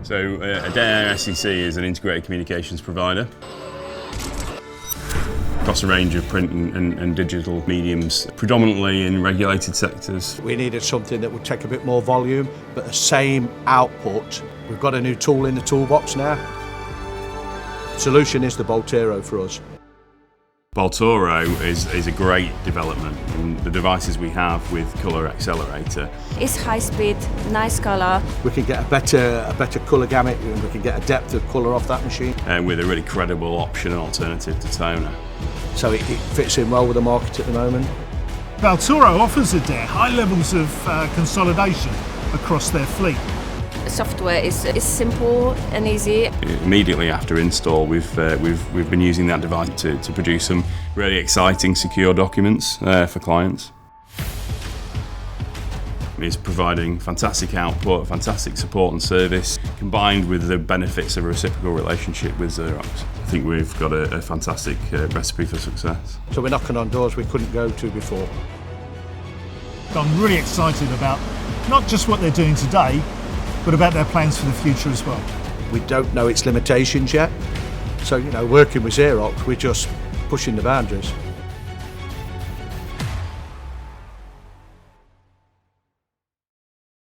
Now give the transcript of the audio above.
So Adare SEC is an integrated communications provider across a range of print and digital mediums, predominantly in regulated sectors. We needed something that would take a bit more volume, but the same output. We've got a new tool in the toolbox now. The solution is the Baltoro for us. Baltoro is a great development, and the devices we have with Colour Accelerator. It's high speed, nice colour. We can get a better colour gamut, and we can get a depth of colour off that machine. And with a really credible option and alternative to toner. So it fits in well with the market at the moment. Baltoro offers Adare high levels of consolidation across their fleet. The software is simple and easy. Immediately after install, we've been using that device to produce some really exciting secure documents for clients. It's providing fantastic output, fantastic support and service, combined with the benefits of a reciprocal relationship with Xerox. I think we've got a fantastic recipe for success. So we're knocking on doors we couldn't go to before. I'm really excited about not just what they're doing today, but about their plans for the future as well. We don't know its limitations yet. So, working with Xerox, we're just pushing the boundaries.